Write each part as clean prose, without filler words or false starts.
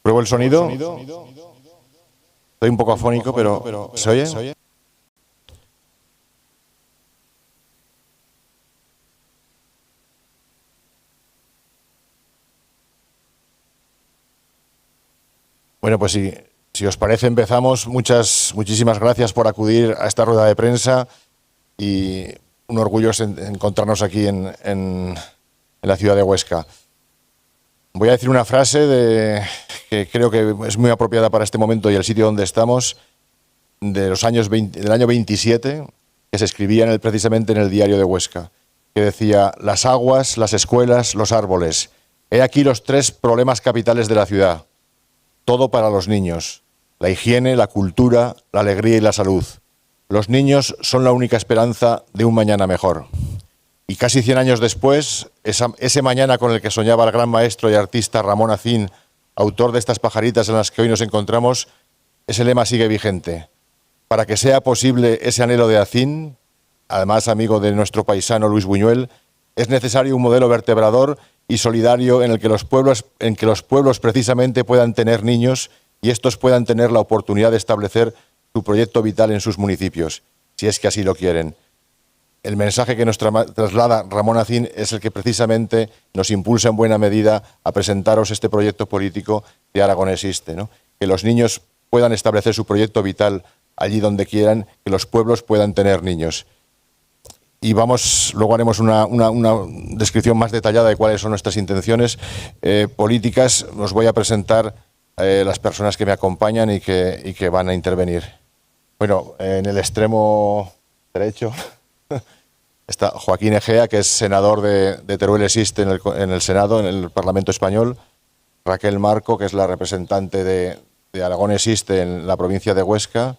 ¿Pruebo el sonido? Estoy un poco afónico, pero ¿se oye? Bueno, pues si os parece, empezamos. Muchísimas gracias por acudir a esta rueda de prensa y un orgullo encontrarnos aquí en la ciudad de Huesca. Voy a decir una frase que creo que es muy apropiada para este momento y el sitio donde estamos, del año 27, que se escribía precisamente en el diario de Huesca, que decía: las aguas, las escuelas, los árboles. He aquí los 3 problemas capitales de la ciudad. Todo para los niños: la higiene, la cultura, la alegría y la salud. Los niños son la única esperanza de un mañana mejor. Y casi 100 años después, ese mañana con el que soñaba el gran maestro y artista Ramón Acín, autor de estas pajaritas en las que hoy nos encontramos, ese lema sigue vigente. Para que sea posible ese anhelo de Acín, además amigo de nuestro paisano Luis Buñuel, es necesario un modelo vertebrador y solidario en que los pueblos precisamente puedan tener niños y estos puedan tener la oportunidad de establecer su proyecto vital en sus municipios, si es que así lo quieren. El mensaje que nos traslada Ramón Acín es el que precisamente nos impulsa en buena medida a presentaros este proyecto político de Aragón Existe, ¿no? Que los niños puedan establecer su proyecto vital allí donde quieran, que los pueblos puedan tener niños. Y luego haremos una descripción más detallada de cuáles son nuestras intenciones políticas. Os voy a presentar las personas que me acompañan y que van a intervenir. Bueno, en el extremo derecho está Joaquín Egea, que es senador de Teruel Existe en el Senado, en el Parlamento Español. Raquel Marco, que es la representante de Aragón Existe en la provincia de Huesca.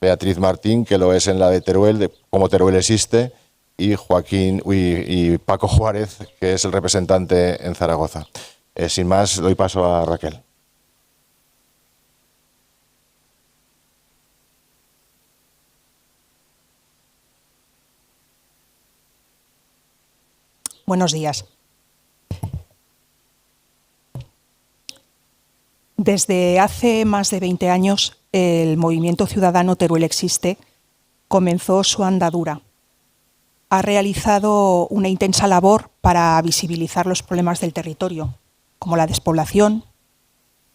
Beatriz Martín, que lo es en la de Teruel, como Teruel Existe. Y Paco Juárez, que es el representante en Zaragoza. Sin más, doy paso a Raquel. Buenos días. Desde hace más de 20 años, el movimiento ciudadano Teruel Existe comenzó su andadura. Ha realizado una intensa labor para visibilizar los problemas del territorio, como la despoblación,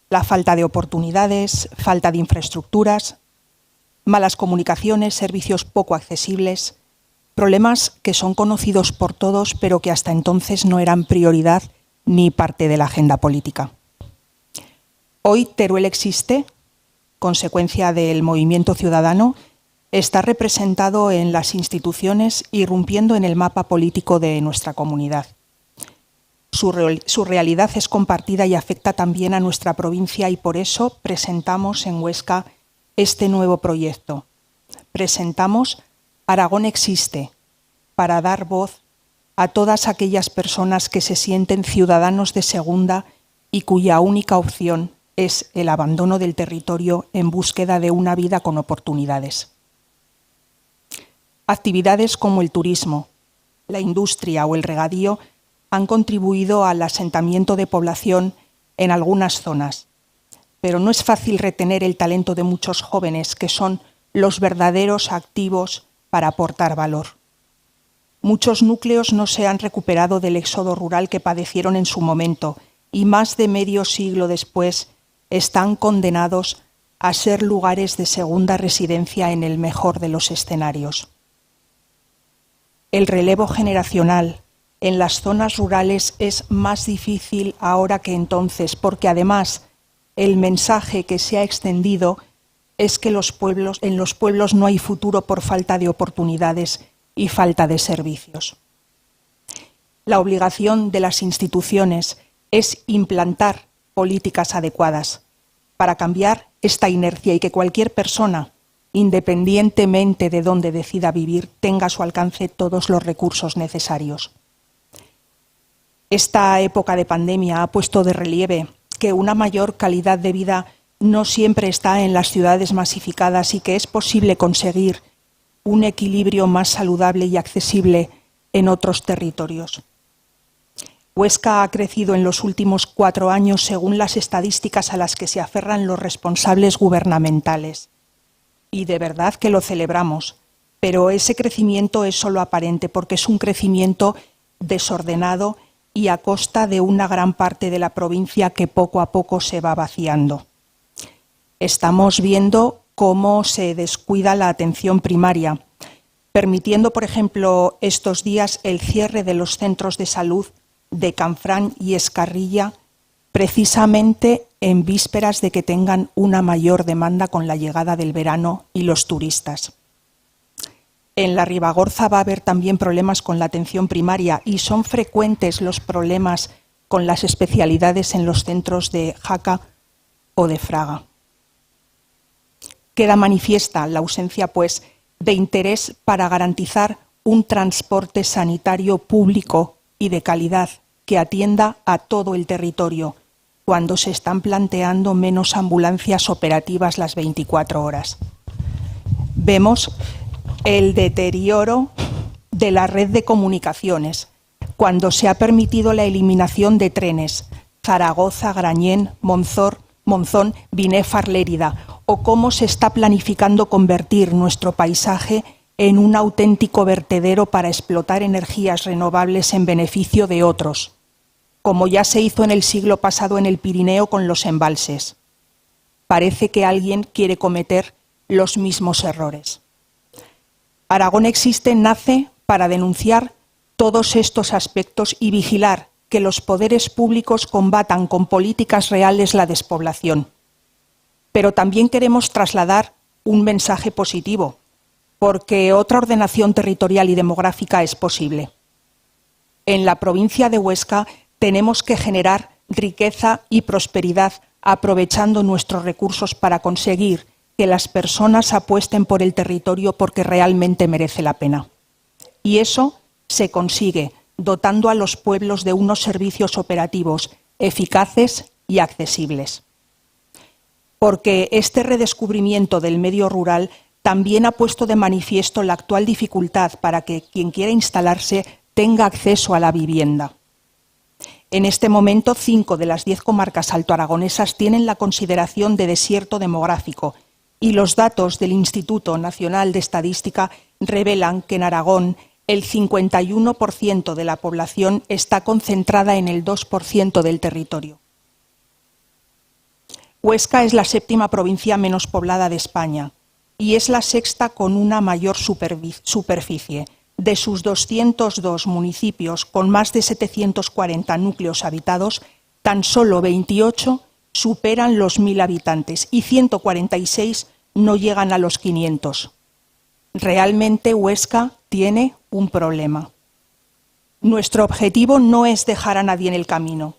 la falta de oportunidades, falta de infraestructuras, malas comunicaciones, servicios poco accesibles, problemas que son conocidos por todos, pero que hasta entonces no eran prioridad ni parte de la agenda política. Hoy Teruel Existe, consecuencia del movimiento ciudadano, está representado en las instituciones, irrumpiendo en el mapa político de nuestra comunidad. Su realidad es compartida y afecta también a nuestra provincia, y por eso presentamos en Huesca este nuevo proyecto. Presentamos Aragón Existe, para dar voz a todas aquellas personas que se sienten ciudadanos de segunda y cuya única opción es el abandono del territorio en búsqueda de una vida con oportunidades. Actividades como el turismo, la industria o el regadío han contribuido al asentamiento de población en algunas zonas, pero no es fácil retener el talento de muchos jóvenes que son los verdaderos activos para aportar valor. Muchos núcleos no se han recuperado del éxodo rural que padecieron en su momento y más de medio siglo después están condenados a ser lugares de segunda residencia en el mejor de los escenarios. El relevo generacional en las zonas rurales es más difícil ahora que entonces, porque además el mensaje que se ha extendido es que en los pueblos no hay futuro por falta de oportunidades y falta de servicios. La obligación de las instituciones es implantar políticas adecuadas para cambiar esta inercia y que cualquier persona, independientemente de dónde decida vivir, tenga a su alcance todos los recursos necesarios. Esta época de pandemia ha puesto de relieve que una mayor calidad de vida no siempre está en las ciudades masificadas y que es posible conseguir un equilibrio más saludable y accesible en otros territorios. Huesca ha crecido en los últimos 4 años según las estadísticas a las que se aferran los responsables gubernamentales. Y de verdad que lo celebramos, pero ese crecimiento es solo aparente porque es un crecimiento desordenado y a costa de una gran parte de la provincia que poco a poco se va vaciando. Estamos viendo cómo se descuida la atención primaria, permitiendo, por ejemplo, estos días el cierre de los centros de salud de Canfrán y Escarrilla, precisamente en vísperas de que tengan una mayor demanda con la llegada del verano y los turistas. En la Ribagorza va a haber también problemas con la atención primaria y son frecuentes los problemas con las especialidades en los centros de Jaca o de Fraga. Queda manifiesta la ausencia, pues, de interés para garantizar un transporte sanitario público y de calidad que atienda a todo el territorio, cuando se están planteando menos ambulancias operativas las 24 horas. Vemos el deterioro de la red de comunicaciones, cuando se ha permitido la eliminación de trenes Zaragoza, Grañén, Monzón, Binéfar, Lérida, o cómo se está planificando convertir nuestro paisaje en un auténtico vertedero para explotar energías renovables en beneficio de otros, como ya se hizo en el siglo pasado en el Pirineo con los embalses. Parece que alguien quiere cometer los mismos errores. Aragón Existe nace para denunciar todos estos aspectos y vigilar que los poderes públicos combatan con políticas reales la despoblación. Pero también queremos trasladar un mensaje positivo, porque otra ordenación territorial y demográfica es posible. En la provincia de Huesca tenemos que generar riqueza y prosperidad aprovechando nuestros recursos para conseguir que las personas apuesten por el territorio porque realmente merece la pena. Y eso se consigue dotando a los pueblos de unos servicios operativos eficaces y accesibles. Porque este redescubrimiento del medio rural también ha puesto de manifiesto la actual dificultad para que quien quiera instalarse tenga acceso a la vivienda. En este momento, 5 de las 10 comarcas altoaragonesas tienen la consideración de desierto demográfico y los datos del Instituto Nacional de Estadística revelan que en Aragón el 51% de la población está concentrada en el 2% del territorio. Huesca es la 7ª provincia menos poblada de España y es la 6ª con una mayor superficie. De sus 202 municipios con más de 740 núcleos habitados, tan solo 28 superan los 1.000 habitantes y 146 no llegan a los 500. Realmente Huesca tiene un problema. Nuestro objetivo no es dejar a nadie en el camino,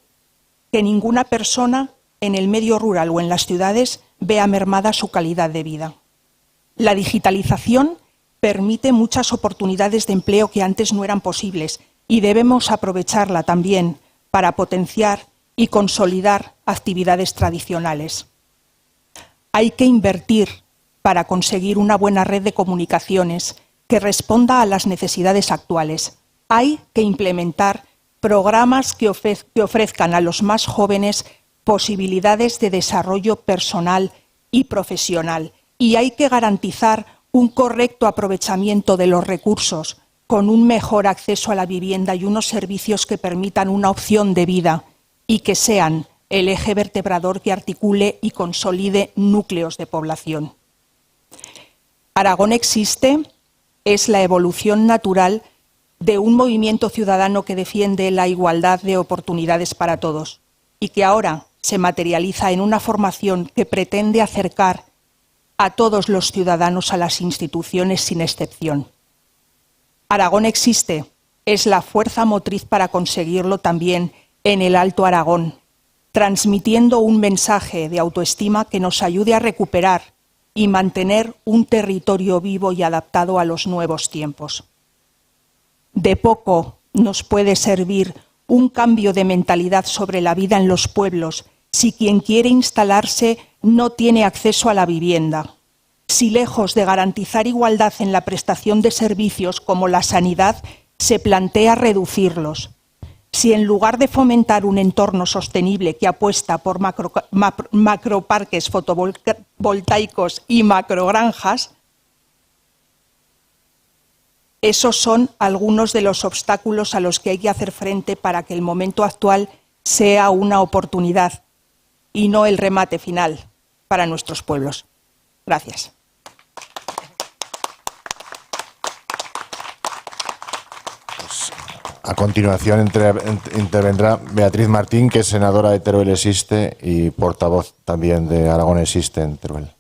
que ninguna persona en el medio rural o en las ciudades vea mermada su calidad de vida. La digitalización permite muchas oportunidades de empleo que antes no eran posibles y debemos aprovecharla también para potenciar y consolidar actividades tradicionales. Hay que invertir para conseguir una buena red de comunicaciones que responda a las necesidades actuales. Hay que implementar programas que ofrezcan a los más jóvenes posibilidades de desarrollo personal y profesional. Y hay que garantizar un correcto aprovechamiento de los recursos con un mejor acceso a la vivienda y unos servicios que permitan una opción de vida y que sean el eje vertebrador que articule y consolide núcleos de población. Aragón Existe es la evolución natural de un movimiento ciudadano que defiende la igualdad de oportunidades para todos y que ahora se materializa en una formación que pretende acercar a todos los ciudadanos a las instituciones sin excepción. Aragón Existe es la fuerza motriz para conseguirlo también en el Alto Aragón, transmitiendo un mensaje de autoestima que nos ayude a recuperar y mantener un territorio vivo y adaptado a los nuevos tiempos. De poco nos puede servir un cambio de mentalidad sobre la vida en los pueblos si quien quiere instalarse no tiene acceso a la vivienda, si lejos de garantizar igualdad en la prestación de servicios como la sanidad, se plantea reducirlos, si en lugar de fomentar un entorno sostenible que apuesta por macroparques fotovoltaicos y macrogranjas, esos son algunos de los obstáculos a los que hay que hacer frente para que el momento actual sea una oportunidad y no el remate final para nuestros pueblos. Gracias. A continuación intervendrá Beatriz Martín, que es senadora de Teruel Existe y portavoz también de Aragón Existe en Teruel.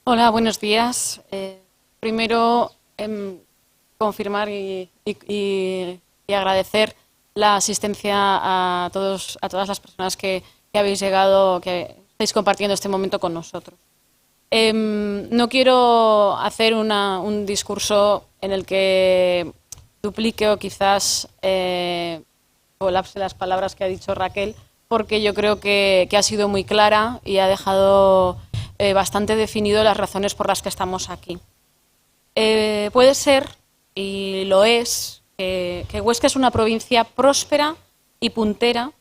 Hola, buenos días. Primero, confirmar y agradecer la asistencia a todas las personas que habéis llegado, que estáis compartiendo este momento con nosotros. No quiero hacer un discurso en el que duplique o quizás colapse las palabras que ha dicho Raquel, porque yo creo que ha sido muy clara y ha dejado bastante definido las razones por las que estamos aquí. Puede ser, y lo es, que Huesca es una provincia próspera y puntera,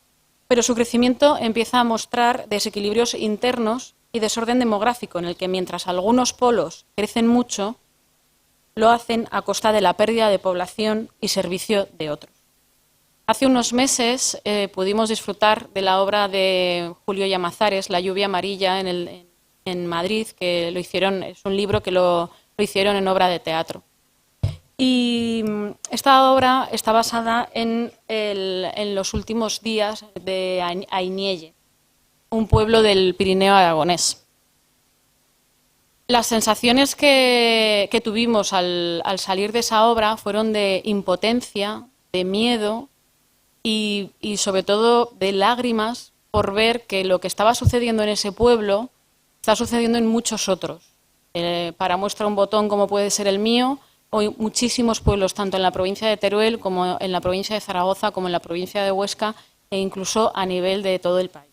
pero su crecimiento empieza a mostrar desequilibrios internos y desorden demográfico, en el que mientras algunos polos crecen mucho, lo hacen a costa de la pérdida de población y servicio de otros. Hace unos meses pudimos disfrutar de la obra de Julio Llamazares, La lluvia amarilla, en Madrid, que lo hicieron, es un libro que lo hicieron en obra de teatro. Y esta obra está basada en los últimos días de Ainielle, un pueblo del Pirineo aragonés. Las sensaciones que tuvimos al salir de esa obra fueron de impotencia, de miedo y sobre todo de lágrimas por ver que lo que estaba sucediendo en ese pueblo está sucediendo en muchos otros. Para muestra un botón como puede ser el mío, o muchísimos pueblos, tanto en la provincia de Teruel como en la provincia de Zaragoza, como en la provincia de Huesca e incluso a nivel de todo el país.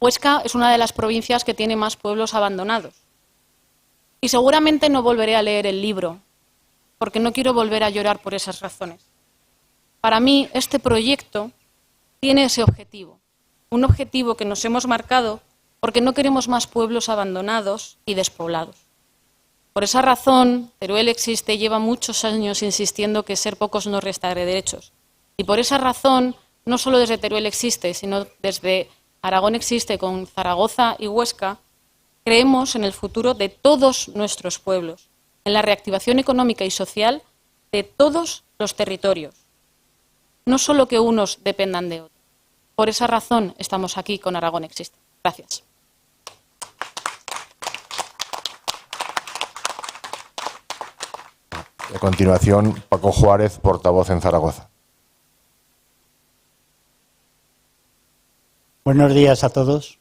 Huesca es una de las provincias que tiene más pueblos abandonados. Y seguramente no volveré a leer el libro, porque no quiero volver a llorar por esas razones. Para mí, este proyecto tiene ese objetivo, un objetivo que nos hemos marcado porque no queremos más pueblos abandonados y despoblados. Por esa razón, Teruel Existe lleva muchos años insistiendo que ser pocos no resta derechos. Y por esa razón, no solo desde Teruel Existe, sino desde Aragón Existe con Zaragoza y Huesca, creemos en el futuro de todos nuestros pueblos, en la reactivación económica y social de todos los territorios, no solo que unos dependan de otros. Por esa razón estamos aquí con Aragón Existe. Gracias. A continuación, Paco Juárez, portavoz en Zaragoza. Buenos días a todos.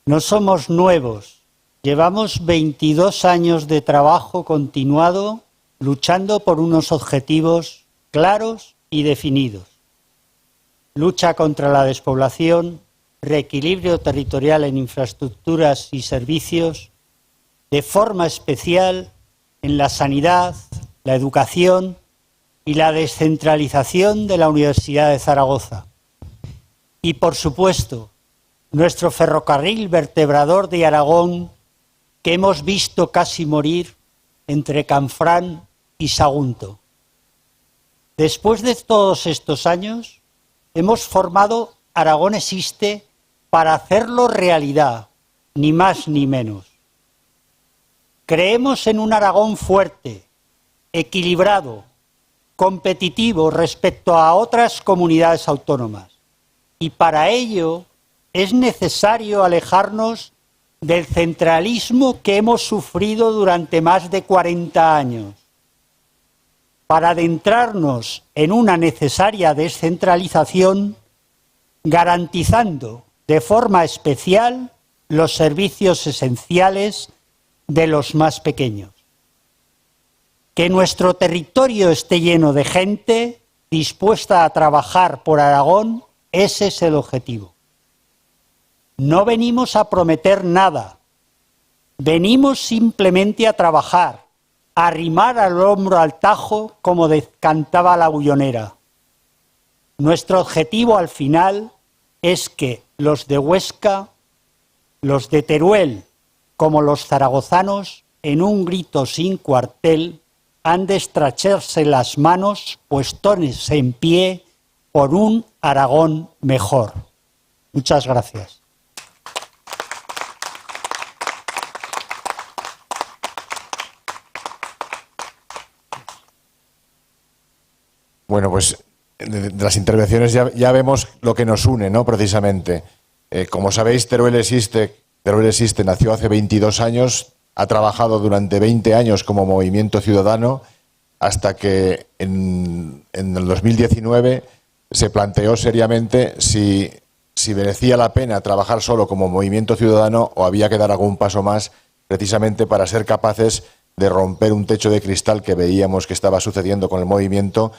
No somos nuevos. Llevamos 22 años de trabajo continuado luchando por unos objetivos claros y definidos. Lucha contra la despoblación, reequilibrio territorial en infraestructuras y servicios, de forma especial en la sanidad, la educación y la descentralización de la Universidad de Zaragoza. Y, por supuesto, nuestro ferrocarril vertebrador de Aragón, que hemos visto casi morir entre Canfrán y Sagunto. Después de todos estos años, hemos formado Aragón Existe para hacerlo realidad, ni más ni menos. Creemos en un Aragón fuerte, equilibrado, competitivo respecto a otras comunidades autónomas. Y para ello es necesario alejarnos del centralismo que hemos sufrido durante más de 40 años, para adentrarnos en una necesaria descentralización, garantizando de forma especial los servicios esenciales de los más pequeños. Que nuestro territorio esté lleno de gente dispuesta a trabajar por Aragón, ese es el objetivo. No venimos a prometer nada, Venimos simplemente a trabajar, a arrimar al hombro al Tajo como cantaba la bullonera. Nuestro objetivo al final es que los de Huesca, los de Teruel, como los zaragozanos, en un grito sin cuartel, han de estracharse las manos, puestos en pie, por un Aragón mejor. Muchas gracias. Bueno, pues de las intervenciones ya vemos lo que nos une, ¿no? Precisamente. Como sabéis, Teruel existe, nació hace 22 años, ha trabajado durante 20 años como movimiento ciudadano, hasta que en el 2019 se planteó seriamente si merecía la pena trabajar solo como movimiento ciudadano o había que dar algún paso más, precisamente para ser capaces de romper un techo de cristal que veíamos que estaba sucediendo con el movimiento,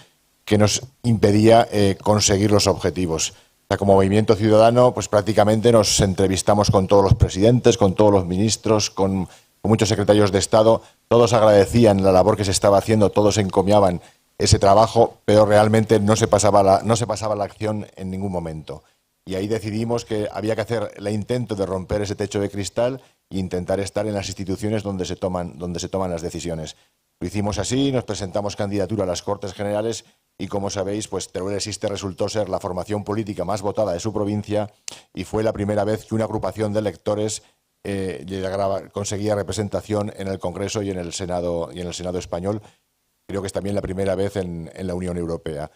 que nos impedía conseguir los objetivos. O sea, como movimiento ciudadano, pues prácticamente nos entrevistamos con todos los presidentes, con todos los ministros, con muchos secretarios de Estado. Todos agradecían la labor que se estaba haciendo, todos encomiaban ese trabajo, pero realmente no se pasaba la acción en ningún momento. Y ahí decidimos que había que hacer el intento de romper ese techo de cristal e intentar estar en las instituciones donde se toman las decisiones. Lo hicimos así, nos presentamos candidatura a las Cortes Generales y, como sabéis, pues Teruel Existe resultó ser la formación política más votada de su provincia y fue la primera vez que una agrupación de electores conseguía representación en el Congreso y en el Senado español. Creo que es también la primera vez en la Unión Europea.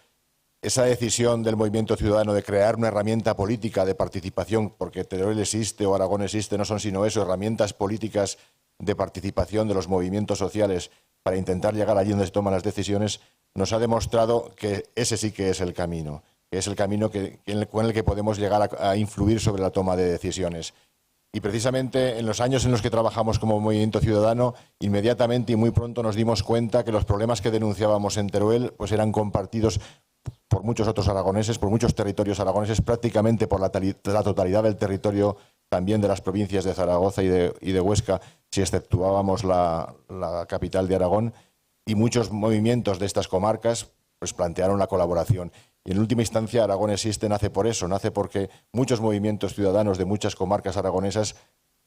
Esa decisión del movimiento ciudadano de crear una herramienta política de participación, porque Teruel Existe o Aragón Existe no son sino eso, herramientas políticas de participación de los movimientos sociales para intentar llegar allí donde se toman las decisiones, nos ha demostrado que ese sí que es el camino, que es el camino con el que podemos llegar a influir sobre la toma de decisiones. Y precisamente en los años en los que trabajamos como movimiento ciudadano, inmediatamente y muy pronto nos dimos cuenta que los problemas que denunciábamos en Teruel pues eran compartidos por muchos otros aragoneses, por muchos territorios aragoneses, prácticamente por la totalidad del territorio también de las provincias de Zaragoza y de Huesca, si exceptuábamos la capital de Aragón, y muchos movimientos de estas comarcas pues plantearon la colaboración. Y en última instancia Aragón Existe nace por eso, nace porque muchos movimientos ciudadanos de muchas comarcas aragonesas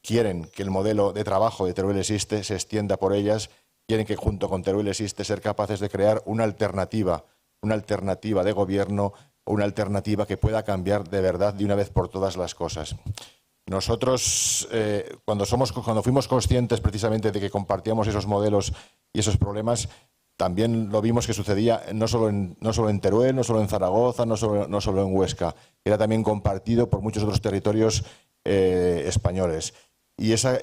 quieren que el modelo de trabajo de Teruel Existe se extienda por ellas, quieren que junto con Teruel Existe ser capaces de crear una alternativa de gobierno, una alternativa que pueda cambiar de verdad de una vez por todas las cosas. Nosotros, cuando fuimos conscientes precisamente de que compartíamos esos modelos y esos problemas, también lo vimos que sucedía no solo en Teruel, no solo en Zaragoza, no solo en Huesca, era también compartido por muchos otros territorios españoles. Y esa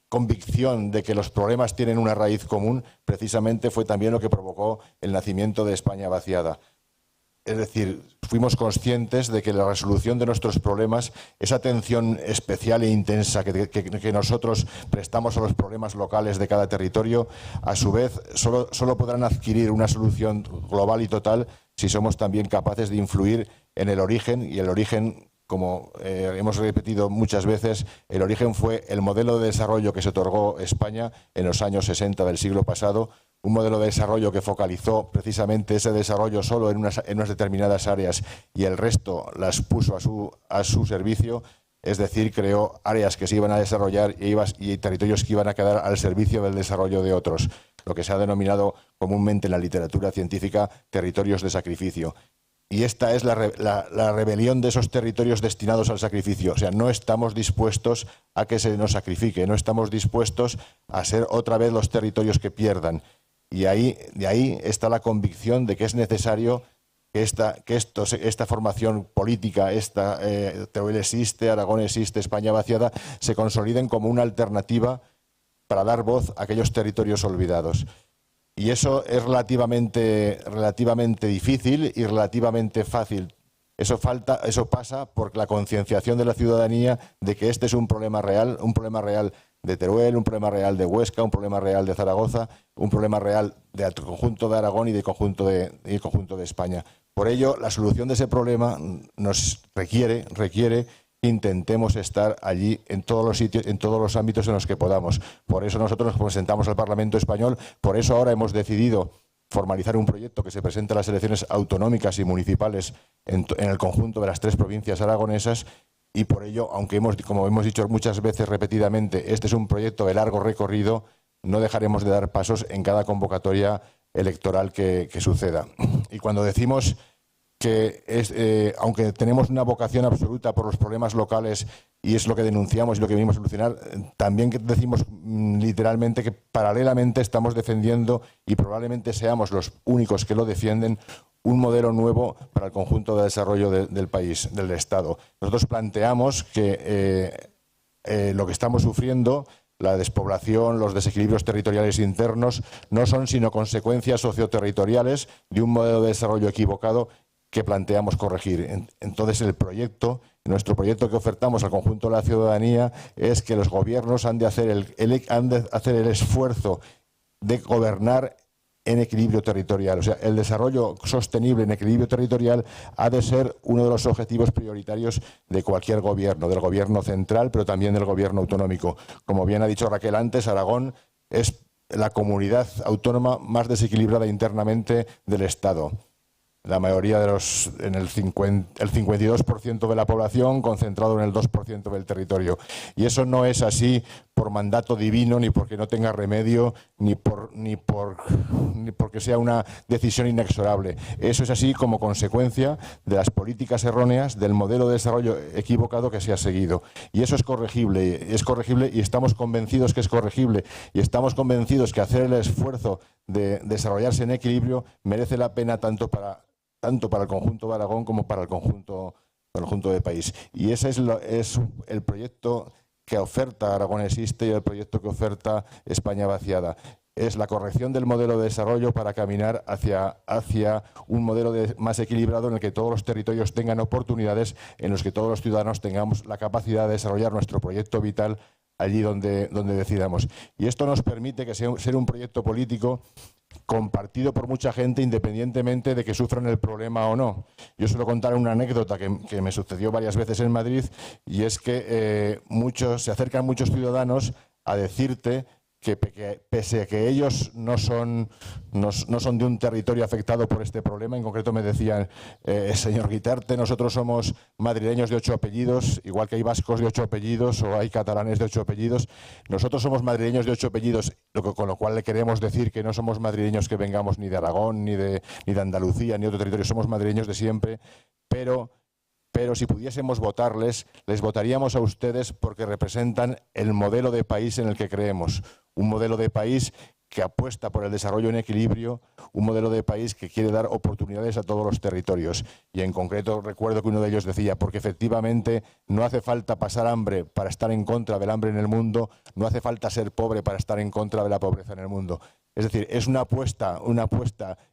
convicción de que los problemas tienen una raíz común, precisamente fue también lo que provocó el nacimiento de España Vaciada. Es decir, fuimos conscientes de que la resolución de nuestros problemas, esa atención especial e intensa que nosotros prestamos a los problemas locales de cada territorio, a su vez solo podrán adquirir una solución global y total si somos también capaces de influir en el origen, y el origen, como hemos repetido muchas veces, el origen fue el modelo de desarrollo que se otorgó España en los años 60 del siglo pasado, un modelo de desarrollo que focalizó precisamente ese desarrollo solo en unas determinadas áreas y el resto las puso a su servicio, es decir, creó áreas que se iban a desarrollar y territorios que iban a quedar al servicio del desarrollo de otros, lo que se ha denominado comúnmente en la literatura científica territorios de sacrificio. Y esta es la rebelión de esos territorios destinados al sacrificio. O sea, no estamos dispuestos a que se nos sacrifique, no estamos dispuestos a ser otra vez los territorios que pierdan. Y de ahí está la convicción de que es necesario que esta formación política, Teruel Existe, Aragón Existe, España Vaciada, se consoliden como una alternativa para dar voz a aquellos territorios olvidados. Y eso es relativamente difícil y relativamente fácil. Eso pasa por la concienciación de la ciudadanía de que este es un problema real de Teruel, un problema real de Huesca, un problema real de Zaragoza, un problema real del conjunto de Aragón y del conjunto de España. Por ello, la solución de ese problema nos requiere intentemos estar allí en todos los sitios, en todos los ámbitos en los que podamos. Por eso nosotros nos presentamos al Parlamento español, por eso ahora hemos decidido formalizar un proyecto que se presente a las elecciones autonómicas y municipales en el conjunto de las 3 provincias aragonesas, y por ello, aunque como hemos dicho muchas veces repetidamente, este es un proyecto de largo recorrido, no dejaremos de dar pasos en cada convocatoria electoral que suceda. Y cuando decimos que aunque tenemos una vocación absoluta por los problemas locales y es lo que denunciamos y lo que venimos a solucionar, también decimos literalmente que paralelamente estamos defendiendo, y probablemente seamos los únicos que lo defienden, un modelo nuevo para el conjunto de desarrollo del país, del Estado. Nosotros planteamos que lo que estamos sufriendo, la despoblación, los desequilibrios territoriales internos, no son sino consecuencias socioterritoriales de un modelo de desarrollo equivocado que planteamos corregir. Entonces, nuestro proyecto que ofertamos al conjunto de la ciudadanía es que los gobiernos han de hacer el esfuerzo de gobernar en equilibrio territorial. O sea, el desarrollo sostenible en equilibrio territorial ha de ser uno de los objetivos prioritarios de cualquier gobierno, del gobierno central, pero también del gobierno autonómico. Como bien ha dicho Raquel antes, Aragón es la comunidad autónoma más desequilibrada internamente del Estado. La mayoría el 52% de la población concentrado en el 2% del territorio. Y eso no es así por mandato divino, ni porque no tenga remedio, ni porque sea una decisión inexorable. Eso es así como consecuencia de las políticas erróneas, del modelo de desarrollo equivocado que se ha seguido. Y eso es corregible y estamos convencidos que es corregible, y estamos convencidos que hacer el esfuerzo de desarrollarse en equilibrio merece la pena tanto para el conjunto de Aragón como para el conjunto del país. Y ese es el proyecto que oferta Aragón Existe y el proyecto que oferta España Vaciada. Es la corrección del modelo de desarrollo para caminar hacia un modelo más equilibrado en el que todos los territorios tengan oportunidades, en los que todos los ciudadanos tengamos la capacidad de desarrollar nuestro proyecto vital allí donde decidamos. Y esto nos permite que ser un proyecto político compartido por mucha gente, independientemente de que sufran el problema o no. Yo suelo contar una anécdota que me sucedió varias veces en Madrid, y es que se acercan muchos ciudadanos a decirte que pese a que ellos no son de un territorio afectado por este problema, en concreto me decían, señor Guitarte, nosotros somos madrileños de 8 apellidos, igual que hay vascos de 8 apellidos o hay catalanes de 8 apellidos, nosotros somos madrileños de 8 apellidos, con lo cual le queremos decir que no somos madrileños que vengamos ni de Aragón, ni de Andalucía, ni de otro territorio, somos madrileños de siempre, pero si pudiésemos votarles, les votaríamos a ustedes porque representan el modelo de país en el que creemos. Un modelo de país que apuesta por el desarrollo en equilibrio, un modelo de país que quiere dar oportunidades a todos los territorios. Y en concreto recuerdo que uno de ellos decía, porque efectivamente no hace falta pasar hambre para estar en contra del hambre en el mundo, no hace falta ser pobre para estar en contra de la pobreza en el mundo. Es decir, es una apuesta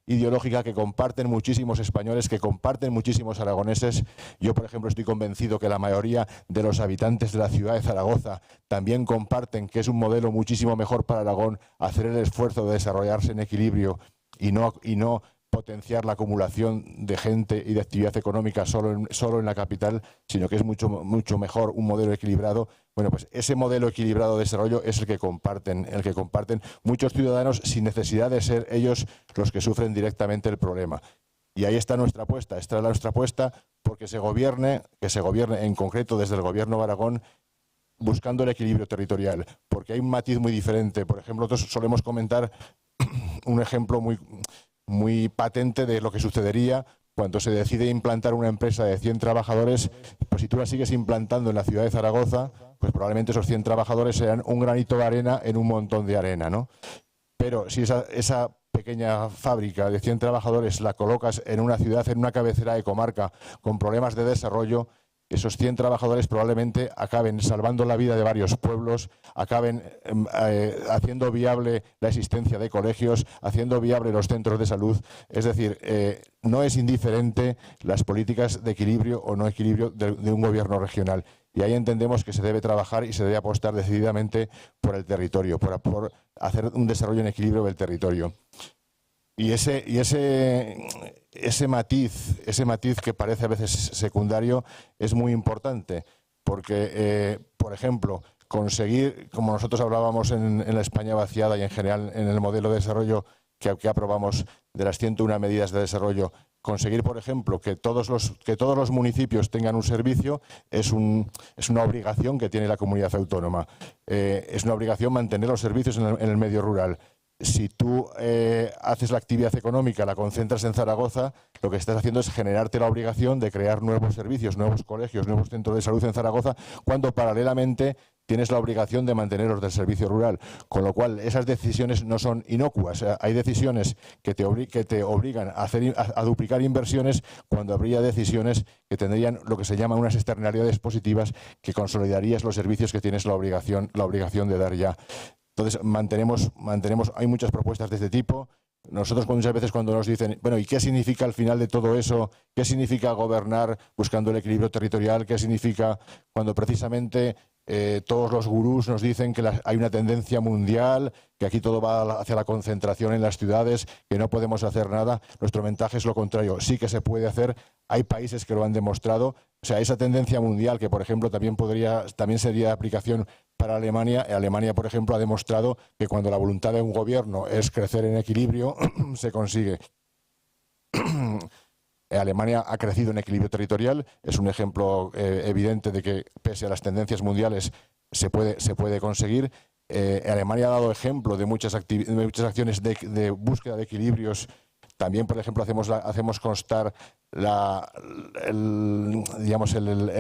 ideológica que comparten muchísimos españoles, que comparten muchísimos aragoneses. Yo, por ejemplo, estoy convencido que la mayoría de los habitantes de la ciudad de Zaragoza también comparten que es un modelo muchísimo mejor para Aragón hacer el esfuerzo de desarrollarse en equilibrio y no potenciar la acumulación de gente y de actividad económica solo en la capital, sino que es mucho mejor un modelo equilibrado. Bueno, pues ese modelo equilibrado de desarrollo es el que comparten muchos ciudadanos sin necesidad de ser ellos los que sufren directamente el problema. Y ahí está nuestra apuesta, porque se gobierne en concreto desde el Gobierno de Aragón, buscando el equilibrio territorial, porque hay un matiz muy diferente. Por ejemplo, nosotros solemos comentar un ejemplo muy patente de lo que sucedería cuando se decide implantar una empresa de 100 trabajadores, pues si tú la sigues implantando en la ciudad de Zaragoza, pues probablemente esos 100 trabajadores sean un granito de arena en un montón de arena, ¿no? Pero si esa pequeña fábrica de 100 trabajadores la colocas en una ciudad, en una cabecera de comarca con problemas de desarrollo, esos 100 trabajadores probablemente acaben salvando la vida de varios pueblos, acaben haciendo viable la existencia de colegios, haciendo viable los centros de salud. Es decir, no es indiferente las políticas de equilibrio o no equilibrio de un gobierno regional. Y ahí entendemos que se debe trabajar y se debe apostar decididamente por el territorio, por hacer un desarrollo en equilibrio del territorio. Y ese matiz que parece a veces secundario es muy importante, porque, por ejemplo, conseguir, como nosotros hablábamos en la España vaciada y en general en el modelo de desarrollo que aprobamos de las 101 medidas de desarrollo, conseguir, por ejemplo, que todos los municipios tengan un servicio es una obligación que tiene la comunidad autónoma. Es una obligación mantener los servicios en el medio rural. Si tú haces la actividad económica, la concentras en Zaragoza, lo que estás haciendo es generarte la obligación de crear nuevos servicios, nuevos colegios, nuevos centros de salud en Zaragoza, cuando paralelamente tienes la obligación de mantener los del servicio rural. Con lo cual, esas decisiones no son inocuas. Hay decisiones que te obligan a duplicar inversiones, cuando habría decisiones que tendrían lo que se llama unas externalidades positivas, que consolidarías los servicios que tienes la obligación de dar ya. Entonces, mantenemos, hay muchas propuestas de este tipo. Nosotros muchas veces cuando nos dicen, bueno, ¿y qué significa al final de todo eso? ¿Qué significa gobernar buscando el equilibrio territorial? ¿Qué significa cuando precisamente todos los gurús nos dicen que hay una tendencia mundial, que aquí todo va hacia la concentración en las ciudades, que no podemos hacer nada? Nuestro mensaje es lo contrario. Sí que se puede hacer. Hay países que lo han demostrado. O sea, esa tendencia mundial que, por ejemplo, también sería de aplicación para Alemania. Alemania, por ejemplo, ha demostrado que cuando la voluntad de un gobierno es crecer en equilibrio, se consigue. Alemania ha crecido en equilibrio territorial, es un ejemplo evidente de que, pese a las tendencias mundiales, se puede conseguir. Alemania ha dado ejemplo de muchas acciones de búsqueda de equilibrios. También, por ejemplo, hacemos constar el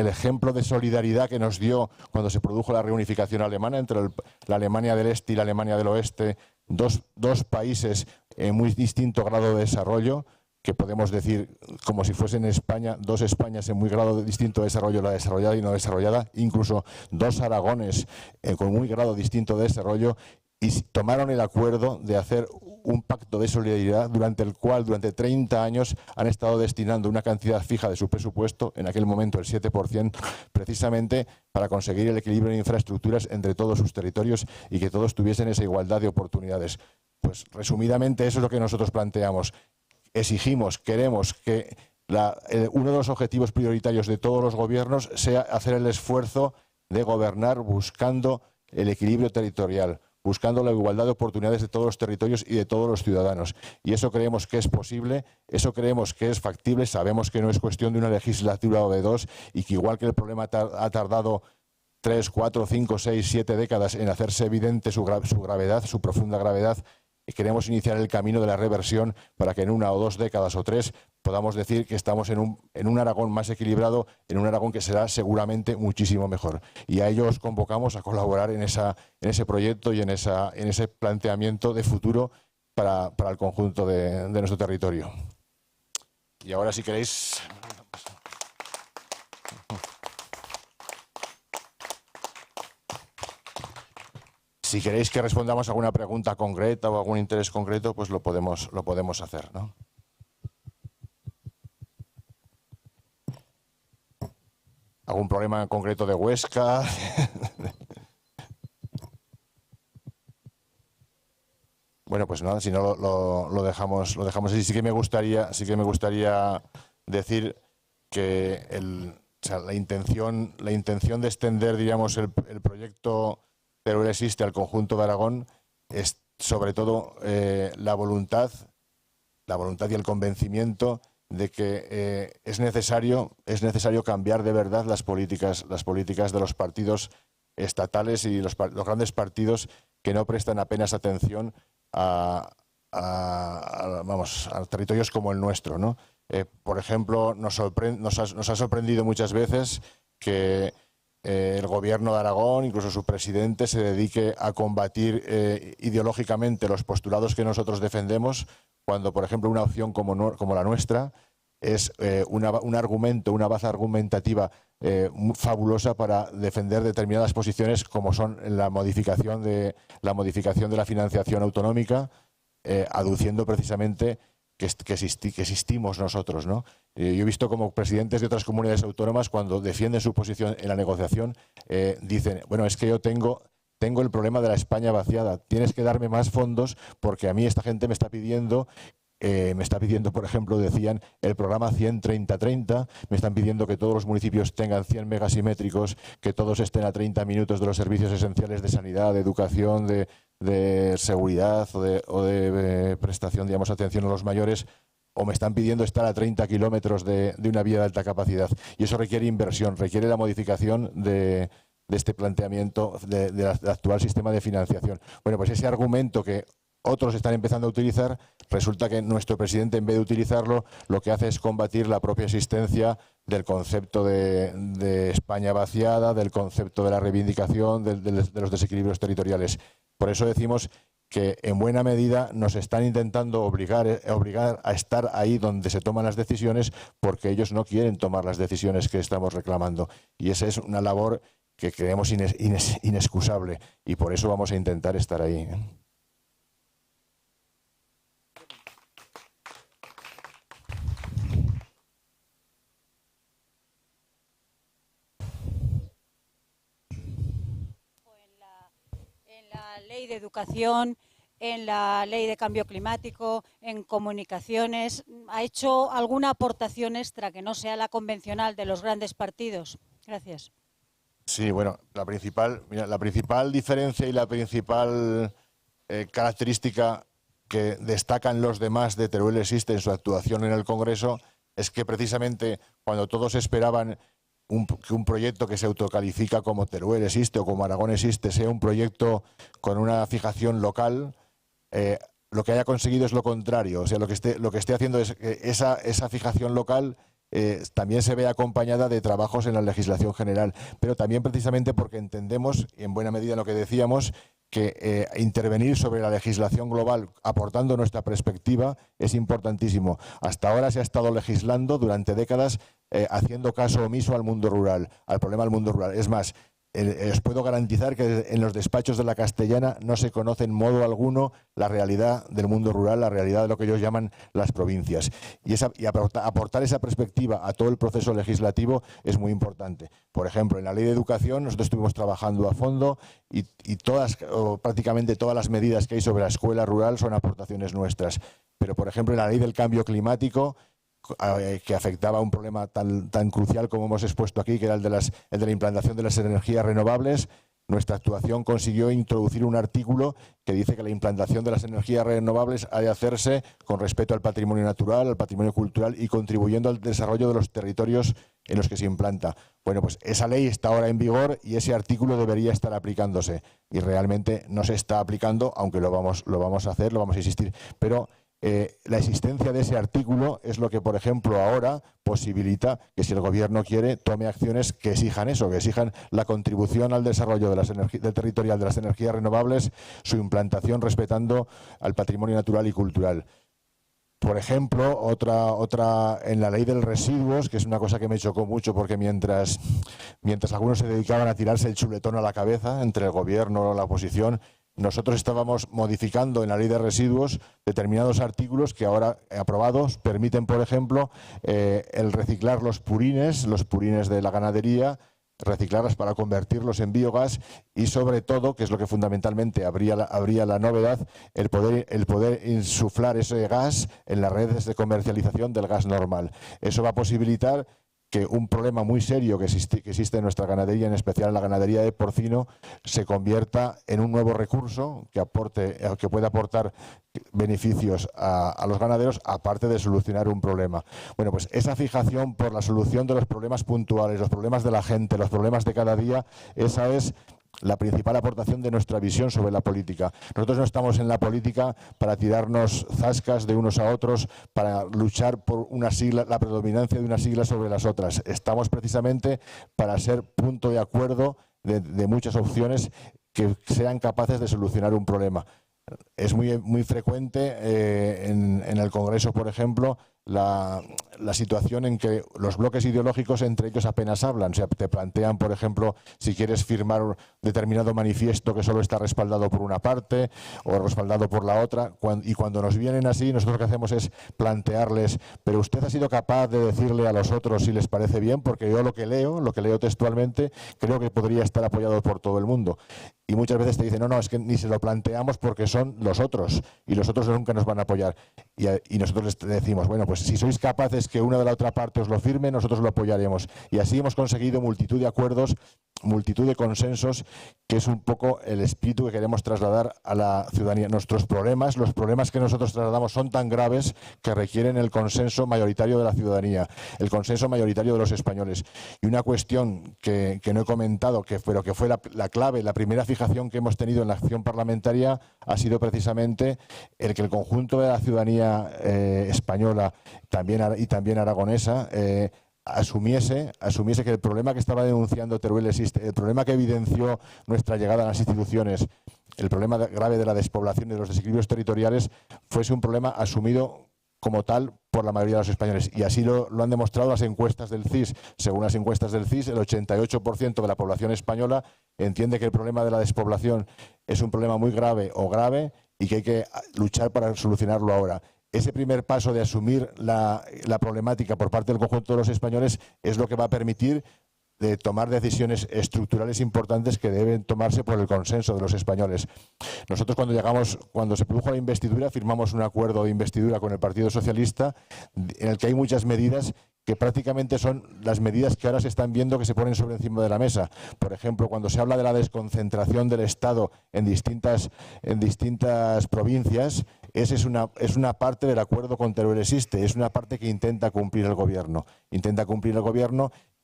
ejemplo de solidaridad que nos dio cuando se produjo la reunificación alemana entre la Alemania del Este y la Alemania del Oeste, dos países en muy distinto grado de desarrollo, que podemos decir como si fuesen España, dos Españas en muy grado distinto de desarrollo, la desarrollada y no desarrollada, incluso dos Aragones con muy grado distinto de desarrollo, y tomaron el acuerdo de hacer un pacto de solidaridad durante el cual durante 30 años han estado destinando una cantidad fija de su presupuesto, en aquel momento el 7%, precisamente para conseguir el equilibrio de infraestructuras entre todos sus territorios y que todos tuviesen esa igualdad de oportunidades. Pues resumidamente eso es lo que nosotros planteamos. Exigimos, queremos que uno de los objetivos prioritarios de todos los gobiernos sea hacer el esfuerzo de gobernar buscando el equilibrio territorial, buscando la igualdad de oportunidades de todos los territorios y de todos los ciudadanos. Y eso creemos que es posible, eso creemos que es factible, sabemos que no es cuestión de una legislatura o de dos, y que igual que el problema ha tardado 3, 4, 5, 6, 7 décadas en hacerse evidente su gravedad, su profunda gravedad, y queremos iniciar el camino de la reversión para que en 1 o 2 décadas o 3 podamos decir que estamos en un Aragón más equilibrado, en un Aragón que será seguramente muchísimo mejor. Y a ellos convocamos a colaborar en ese proyecto y en ese planteamiento de futuro para el conjunto de nuestro territorio. Y ahora, si queréis... Si queréis que respondamos a alguna pregunta concreta o algún interés concreto, pues lo podemos hacer, ¿no? ¿Algún problema concreto de Huesca? Bueno, pues nada, si no lo dejamos así. Sí que me gustaría decir que la intención de extender, digamos, el proyecto Teruel Existe al conjunto de Aragón es sobre todo la voluntad y el convencimiento de que es necesario cambiar de verdad las políticas de los partidos estatales y los grandes partidos que no prestan apenas atención a territorios como el nuestro, ¿no? Por ejemplo, nos ha sorprendido muchas veces que el gobierno de Aragón, incluso su presidente, se dedique a combatir ideológicamente los postulados que nosotros defendemos, cuando, por ejemplo, una opción como la nuestra es un argumento, una base argumentativa fabulosa para defender determinadas posiciones, como son la modificación de la financiación autonómica, aduciendo precisamente que existimos nosotros, ¿no? Yo he visto como presidentes de otras comunidades autónomas, cuando defienden su posición en la negociación, dicen, bueno, es que yo tengo el problema de la España vaciada, tienes que darme más fondos porque a mí esta gente me está pidiendo me está pidiendo, por ejemplo, decían, el programa 100-30-30, me están pidiendo que todos los municipios tengan 100 megasimétricos, que todos estén a 30 minutos de los servicios esenciales de sanidad, de educación, de seguridad o de prestación, digamos, atención a los mayores, o me están pidiendo estar a 30 kilómetros de una vía de alta capacidad. Y eso requiere inversión, requiere la modificación de este planteamiento del actual sistema de financiación. Bueno, pues ese argumento que otros están empezando a utilizar, resulta que nuestro presidente, en vez de utilizarlo, lo que hace es combatir la propia existencia del concepto de España vaciada, del concepto de la reivindicación, de los desequilibrios territoriales. Por eso decimos que en buena medida nos están intentando obligar a estar ahí donde se toman las decisiones, porque ellos no quieren tomar las decisiones que estamos reclamando. Y esa es una labor que creemos inexcusable, y por eso vamos a intentar estar ahí. En la ley de educación, en la ley de cambio climático, en comunicaciones, ¿ha hecho alguna aportación extra que no sea la convencional de los grandes partidos? Gracias. Sí, bueno, la principal diferencia y la principal característica que destacan los demás de Teruel Existe en su actuación en el Congreso es que precisamente cuando todos esperaban que un proyecto que se autocalifica como Teruel Existe o como Aragón Existe sea un proyecto con una fijación local, lo que haya conseguido es lo contrario. O sea, lo que esté haciendo es que esa fijación local también se ve acompañada de trabajos en la legislación general, pero también precisamente porque entendemos, y en buena medida lo que decíamos, que intervenir sobre la legislación global aportando nuestra perspectiva es importantísimo. Hasta ahora se ha estado legislando durante décadas haciendo caso omiso al mundo rural, al problema del mundo rural. Es más, os puedo garantizar que en los despachos de la Castellana no se conoce en modo alguno la realidad del mundo rural, la realidad de lo que ellos llaman las provincias. Y aportar esa perspectiva a todo el proceso legislativo es muy importante. Por ejemplo, en la Ley de Educación nosotros estuvimos trabajando a fondo y prácticamente todas las medidas que hay sobre la escuela rural son aportaciones nuestras. Pero, por ejemplo, en la Ley del Cambio Climático, que afectaba a un problema tan crucial como hemos expuesto aquí, que era el de la implantación de las energías renovables, nuestra actuación consiguió introducir un artículo que dice que la implantación de las energías renovables ha de hacerse con respeto al patrimonio natural, al patrimonio cultural y contribuyendo al desarrollo de los territorios en los que se implanta. Bueno, pues esa ley está ahora en vigor y ese artículo debería estar aplicándose y realmente no se está aplicando, aunque lo vamos a hacer, lo vamos a insistir, pero la existencia de ese artículo es lo que, por ejemplo, ahora posibilita que, si el Gobierno quiere, tome acciones que exijan eso, que exijan la contribución al desarrollo del territorial de las energías renovables, su implantación respetando al patrimonio natural y cultural. Por ejemplo, otra en la ley de residuos, que es una cosa que me chocó mucho, porque mientras algunos se dedicaban a tirarse el chuletón a la cabeza entre el Gobierno y la oposición, nosotros estábamos modificando en la ley de residuos determinados artículos que ahora aprobados permiten, por ejemplo, el reciclar los purines de la ganadería, reciclarlas para convertirlos en biogás y, sobre todo, que es lo que fundamentalmente habría la novedad, el poder insuflar ese gas en las redes de comercialización del gas normal. Eso va a posibilitar que un problema muy serio que existe en nuestra ganadería, en especial en la ganadería de porcino, se convierta en un nuevo recurso que pueda aportar beneficios a los ganaderos, aparte de solucionar un problema. Bueno, pues esa fijación por la solución de los problemas puntuales, los problemas de la gente, los problemas de cada día, esa es la principal aportación de nuestra visión sobre la política. Nosotros no estamos en la política para tirarnos zascas de unos a otros, para luchar por una sigla, la predominancia de una sigla sobre las otras. Estamos precisamente para ser punto de acuerdo de muchas opciones que sean capaces de solucionar un problema. Es muy frecuente en el Congreso, por ejemplo, la situación en que los bloques ideológicos entre ellos apenas hablan. O sea, te plantean, por ejemplo, si quieres firmar determinado manifiesto que solo está respaldado por una parte o respaldado por la otra, y cuando nos vienen así, nosotros lo que hacemos es plantearles, pero usted ha sido capaz de decirle a los otros si les parece bien, porque yo lo que leo textualmente, creo que podría estar apoyado por todo el mundo. Y muchas veces te dicen, no, es que ni se lo planteamos porque son los otros, y los otros nunca nos van a apoyar. y nosotros les decimos, bueno, pues si sois capaces que una de la otra parte os lo firme, nosotros lo apoyaremos. Y así hemos conseguido multitud de acuerdos, multitud de consensos, que es un poco el espíritu que queremos trasladar a la ciudadanía. Nuestros problemas, los problemas que nosotros trasladamos son tan graves que requieren el consenso mayoritario de la ciudadanía, el consenso mayoritario de los españoles. Y una cuestión que no he comentado, pero que fue la clave, la primera fijación que hemos tenido en la acción parlamentaria, ha sido precisamente el que el conjunto de la ciudadanía española y también aragonesa asumiese que el problema que estaba denunciando Teruel existe, el problema que evidenció nuestra llegada a las instituciones, el problema grave de la despoblación y de los desequilibrios territoriales, fuese un problema asumido como tal por la mayoría de los españoles. Y así lo han demostrado las encuestas del CIS. Según las encuestas del CIS, el 88% de la población española entiende que el problema de la despoblación es un problema muy grave o grave y que hay que luchar para solucionarlo ahora. Ese primer paso de asumir la problemática por parte del conjunto de los españoles es lo que va a permitir de tomar decisiones estructurales importantes que deben tomarse por el consenso de los españoles. Nosotros cuando se produjo la investidura, firmamos un acuerdo de investidura con el Partido Socialista en el que hay muchas medidas que prácticamente son las medidas que ahora se están viendo que se ponen sobre encima de la mesa. Por ejemplo, cuando se habla de la desconcentración del Estado en distintas provincias, esa es una parte del acuerdo con Teruel existe, es una parte que intenta cumplir el gobierno.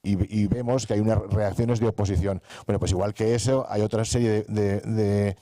Y vemos que hay unas reacciones de oposición. Bueno, pues igual que eso, hay otra serie de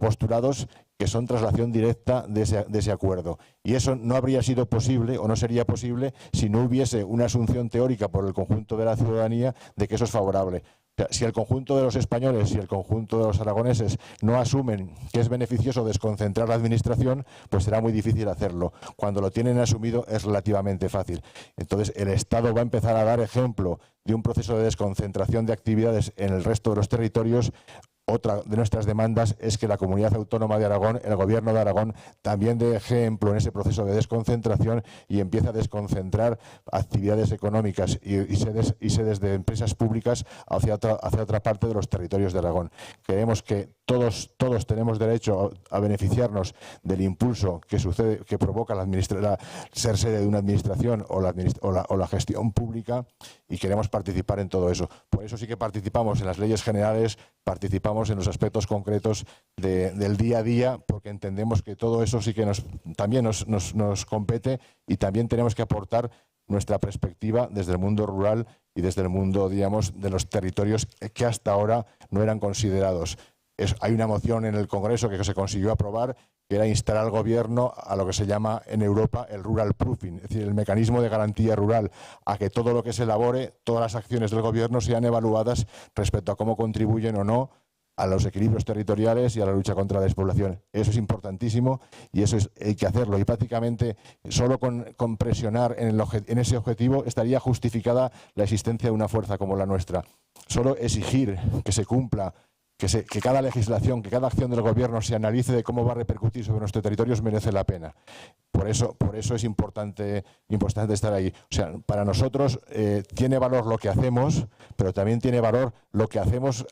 postulados que son traslación directa de ese acuerdo. Y eso no habría sido posible o no sería posible si no hubiese una asunción teórica por el conjunto de la ciudadanía de que eso es favorable. O sea, si el conjunto de los españoles y el conjunto de los aragoneses no asumen que es beneficioso desconcentrar la administración, pues será muy difícil hacerlo. Cuando lo tienen asumido es relativamente fácil. Entonces el Estado va a empezar a dar ejemplo de un proceso de desconcentración de actividades en el resto de los territorios. Otra de nuestras demandas es que la Comunidad Autónoma de Aragón, el Gobierno de Aragón, también dé ejemplo en ese proceso de desconcentración y empiece a desconcentrar actividades económicas y sedes de empresas públicas hacia otra parte de los territorios de Aragón. Creemos que todos tenemos derecho a beneficiarnos del impulso que provoca ser sede de una administración o la gestión pública, y queremos participar en todo eso. Por eso sí que participamos en las leyes generales, participamos en los aspectos concretos del día a día, porque entendemos que todo eso sí que también nos compete, y también tenemos que aportar nuestra perspectiva desde el mundo rural y desde el mundo, digamos, de los territorios que hasta ahora no eran considerados. Hay una moción en el Congreso que se consiguió aprobar, que era instar al Gobierno a lo que se llama en Europa el rural proofing, es decir, el mecanismo de garantía rural, a que todo lo que se elabore, todas las acciones del Gobierno sean evaluadas respecto a cómo contribuyen o no a los equilibrios territoriales y a la lucha contra la despoblación. Eso es importantísimo y hay que hacerlo. Y prácticamente solo con presionar en ese objetivo estaría justificada la existencia de una fuerza como la nuestra. Solo exigir que se cumpla, que cada legislación, que cada acción del Gobierno se analice de cómo va a repercutir sobre nuestros territorios merece la pena. Por eso es importante estar ahí. O sea, para nosotros tiene valor lo que hacemos, pero también tiene valor lo que hacemos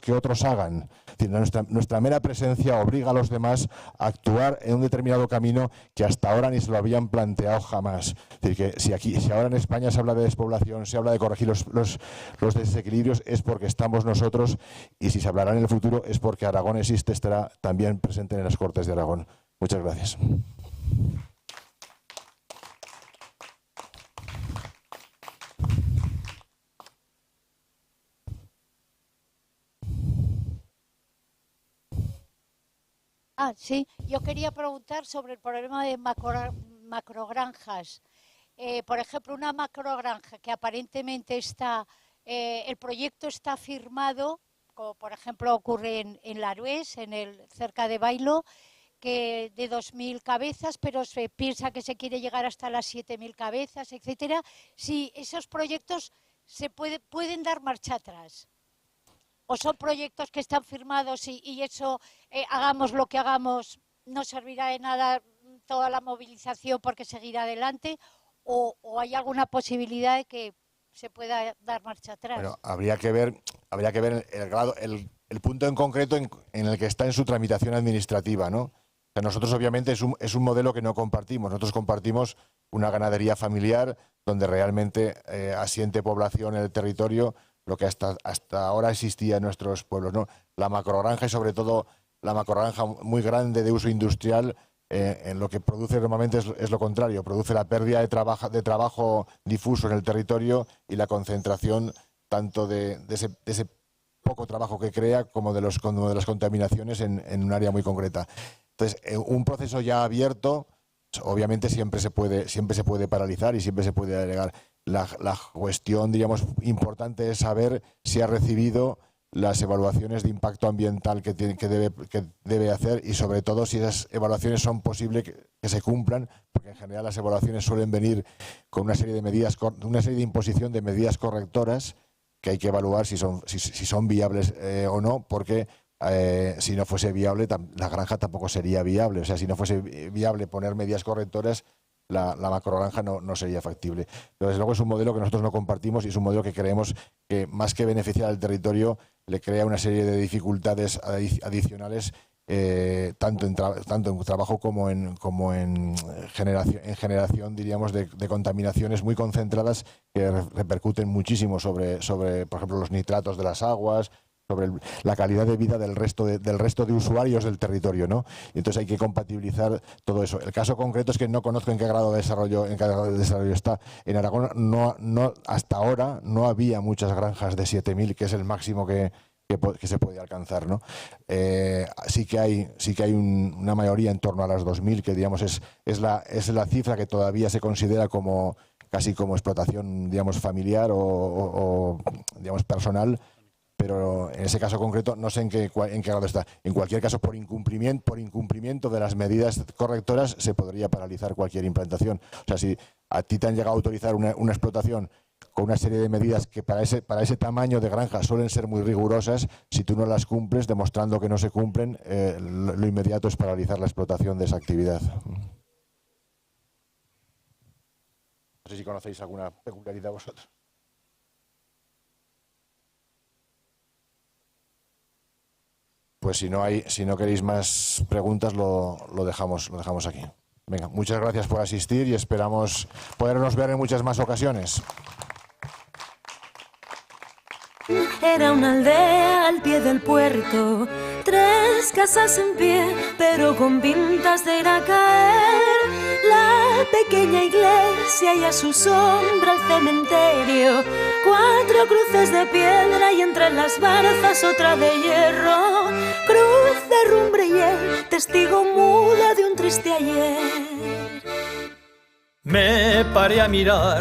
que otros hagan. Es decir, nuestra mera presencia obliga a los demás a actuar en un determinado camino que hasta ahora ni se lo habían planteado jamás. Es decir, que si ahora en España se habla de despoblación, se habla de corregir los desequilibrios, es porque estamos nosotros, y si se hablará en el futuro es porque Aragón existe, estará también presente en las Cortes de Aragón. Muchas gracias. Sí, yo quería preguntar sobre el problema de macrogranjas. Por ejemplo, una macrogranja que aparentemente el proyecto está firmado, como por ejemplo ocurre en Larués, cerca de Bailo, que de 2.000 cabezas, pero se piensa que se quiere llegar hasta las 7.000 cabezas, etcétera. Si esos proyectos pueden dar marcha atrás, o son proyectos que están firmados y eso, hagamos lo que hagamos, no servirá de nada toda la movilización porque seguirá adelante, o hay alguna posibilidad de que se pueda dar marcha atrás. Bueno, habría que ver el grado, el punto en concreto en el que está en su tramitación administrativa, ¿no? O sea, nosotros obviamente es un modelo que no compartimos. Nosotros compartimos una ganadería familiar donde realmente asiente población en el territorio, lo que hasta ahora existía en nuestros pueblos, ¿no? La macrogranja y sobre todo la macrogranja muy grande de uso industrial, en lo que produce normalmente es lo contrario, produce la pérdida de trabajo difuso en el territorio y la concentración tanto de ese poco trabajo que crea como de las contaminaciones en un área muy concreta. Entonces, un proceso ya abierto, obviamente siempre se puede paralizar y siempre se puede alegar. La cuestión, diríamos, importante es saber si ha recibido las evaluaciones de impacto ambiental que debe hacer y sobre todo si esas evaluaciones son posibles que se cumplan, porque en general las evaluaciones suelen venir con una serie de medidas, una serie de imposición de medidas correctoras que hay que evaluar si son viables o no, porque si no fuese viable, la granja tampoco sería viable. O sea, si no fuese viable poner medidas correctoras, la macrogranja no sería factible. Pero desde luego es un modelo que nosotros no compartimos y es un modelo que creemos que más que beneficiar al territorio, le crea una serie de dificultades adicionales, tanto en trabajo como en generación, diríamos, de contaminaciones muy concentradas que repercuten muchísimo sobre, por ejemplo, los nitratos de las aguas, sobre la calidad de vida del resto de usuarios del territorio, ¿no? Y entonces hay que compatibilizar todo eso. El caso concreto es que no conozco en qué grado de desarrollo está. En Aragón hasta ahora no había muchas granjas de 7.000, que es el máximo que se puede alcanzar, ¿no? Sí que hay una mayoría en torno a las 2.000, que digamos es la cifra que todavía se considera como casi como explotación, digamos, familiar o digamos personal. Pero en ese caso concreto no sé en qué grado está. En cualquier caso, por incumplimiento de las medidas correctoras se podría paralizar cualquier implantación. O sea, si a ti te han llegado a autorizar una explotación con una serie de medidas que para ese tamaño de granja suelen ser muy rigurosas, si tú no las cumples, demostrando que no se cumplen, lo inmediato es paralizar la explotación de esa actividad. No sé si conocéis alguna peculiaridad vosotros. Pues si no queréis más preguntas, lo dejamos aquí. Venga, muchas gracias por asistir y esperamos podernos ver en muchas más ocasiones. Era una aldea al pie del puerto, 3 casas en pie, pero con pintas de ir a caer. La pequeña iglesia y a su sombra el cementerio, 4 cruces de piedra y entre las barzas otra de hierro. Cruz de rumbre y el testigo mudo de un triste ayer. Me paré a mirar